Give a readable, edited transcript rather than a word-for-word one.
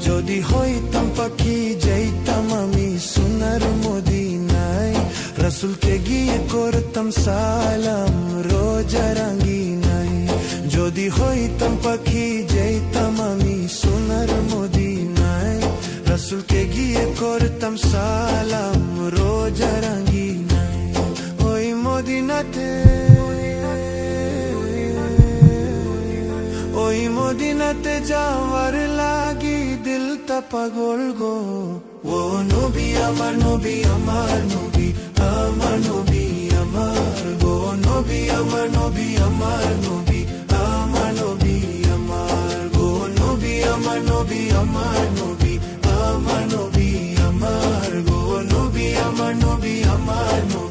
যদি হইতাম পাখি যাইতাম আমি সোনার মদিনায়, রাসূলকে গিয়ে করতাম সালাম রোজা রাঙ্গিনায়। যদি হইতাম পাখি যাইতাম আমি সোনার মদিনায়, রাসূলকে গিয়ে করতাম সালাম রোজা রাঙ্গিনায়। ওই মদিনাতে, ওই মদিনাতে যাওয়ার লাগি দিলটা পাগল গো। ও নবী আমার নবী আমার নবী, আমার নবী আমার গো। নবী আমার নবী আমার নবী, আমার নবী আমার গো। নবী আমার নবী আমার নবী, আমার নবী আমার গো। নবী আমার নবী আমার নবী।